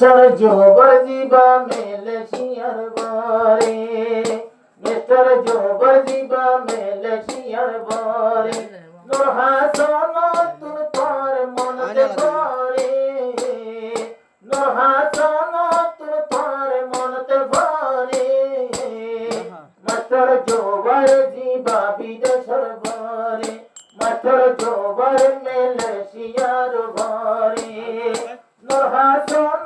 जोबर जीबा मेलेशियर बरे मिस्टर जोबर जीबा मेलेशियर बरे नूर हासन तुर तोर मन दे बरे नूर हासन तुर तोर मन दे बरे मिस्टर जोबर जीबा विदेशर बरे मिस्टर जोबर मेलेशियर बरे नूर हासन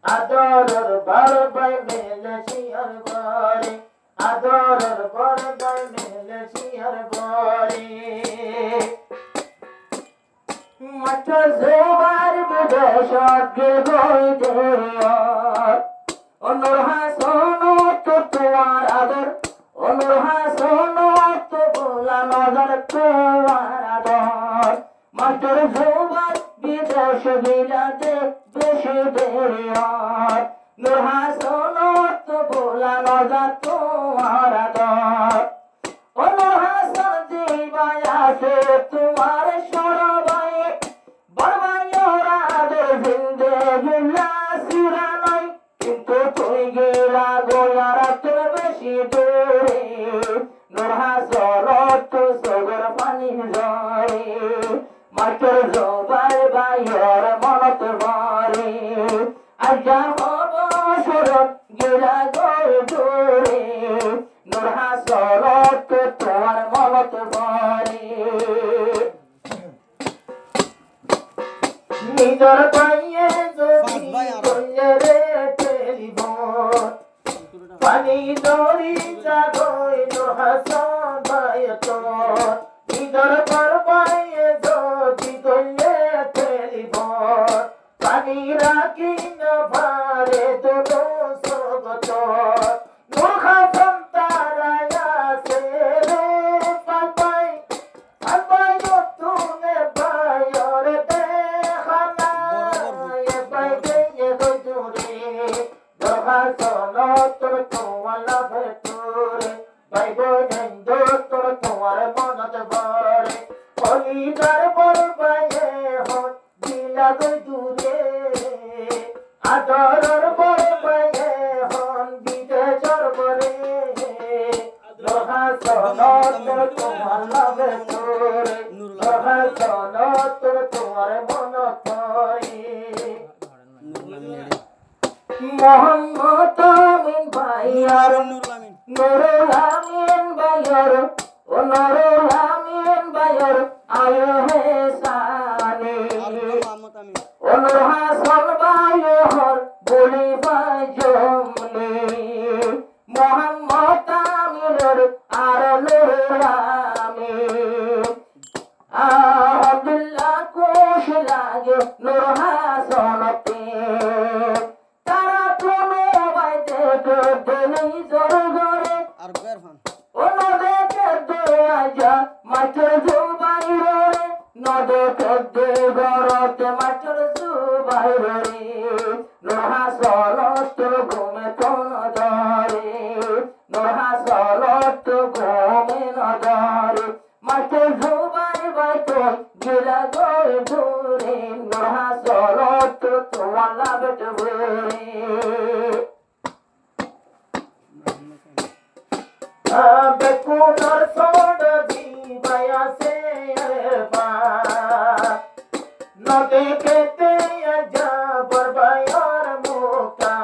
আদরের বারবাই মেলেশিয়ার বাড়ি আদরের বারবাই মেলেশিয়ার বাড়ি মাঠ জোবার বিদেশে গই দেয়ার অনুর হাসন তো তোমার আদর অনুর হাসন তো বলা নজর তোমার আদর মাঠের জোবার বিদেশে বিলাতে বেশি দেরিয়ার নূর হাসন তো বলা নজর তোমার আদর ও নূর হাসন জীবাই আছে তোমার সরবাই বরবাইরা দে জিন্দেগি লাসিরা নাই কিন্তু তুই গেলা গোয়ার তোর বেশি দূরে নূর হাসন তো সগর পানি যায় মাঠের জোবার বাইর মনত বারে আজা হব শরৎ গেলা গই দূরে নূর হাসন তো তোমার মনত বারে নিজর পাইয়ে যদি কইলে রে টেলিফোন পানি দরি জাগই নূর হাসন ভাই তো নিজর পাইয়ে যদি কইলে টেলিফোন পানি রাখি না ভারে তো সগত নূর হাসন তারায়া সে রে পাই পাই তুমি বাইর দেখানা এ পাই দে গই দূরে নূর হাসন তোর তোমার লাভে তোরে ভাই বোন তোর তোমার মনত ভরে হলিদার বরবায়ে হন দিলা গই দূরে আদরের বরবায়ে হন বিদেশর বরে নূর হাসন তোর তোমার লাভে তোরে নূর হাসন তোর তোমার মনত ভরে মোহাম্মদ আমিন ভাইয়ার নুরুল আমিন ভাইয়ার ও নুরুল আমিন ভাইয়ার আয়ে হে সানে ও নূর হাসন ভাইয়ার বলি ভাই জমনে মোহাম্মদ আমিনের আর নুরুল আমিন আব্দুল্লাহ কোশ লাগে নূর হাসনতে তারা কোনো বাইতে দেই জোর ঘরে আর বেরফান ও নদে দে আজা মাঠের জুবাই রে নদে দে গরতে মাঠের জুবাই রে নূর হাসন তোর ঘুমে কোন ধরে নূর হাসন তো ঘুমে ন ধরে মাঠে জুবাই বাইতে গেলা গই দূরে নূর হাসন তো তোমার লাভে ভরে বেকুনার সোড দিবায়া সে আরবা নদে কেতে আজা বরবায়ার মুকা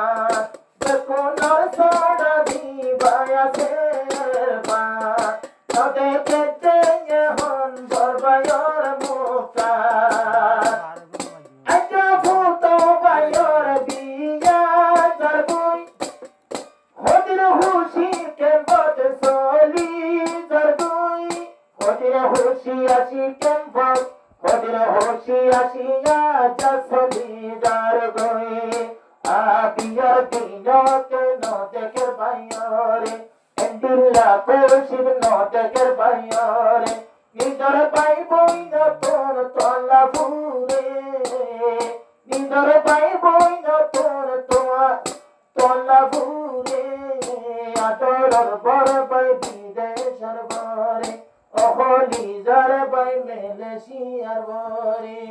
বেকুনার সোড দিবায়া সে আরবা নদে কেতে হন বরবায়ার মুকা আজা ফুটো বায়র বিয়া জরবুই হদির হুশি কে বদ সলি জরবুই হদির হুশি আসি কেম্বদ হদির হুশি আসিয়া জসলি জরবুই আবিয়ার দিনতে নদেকের বাইরে এন্ডিল্লা কোশিব নদেকের বাইরে নিজর পাই বই না তোর তলা ফুরে নিজর পাই বই না তোর তলা ফুরে আদরের বড় বাই বিদেশ বরে অহলি যার বাই মেলেশিয়ার বরে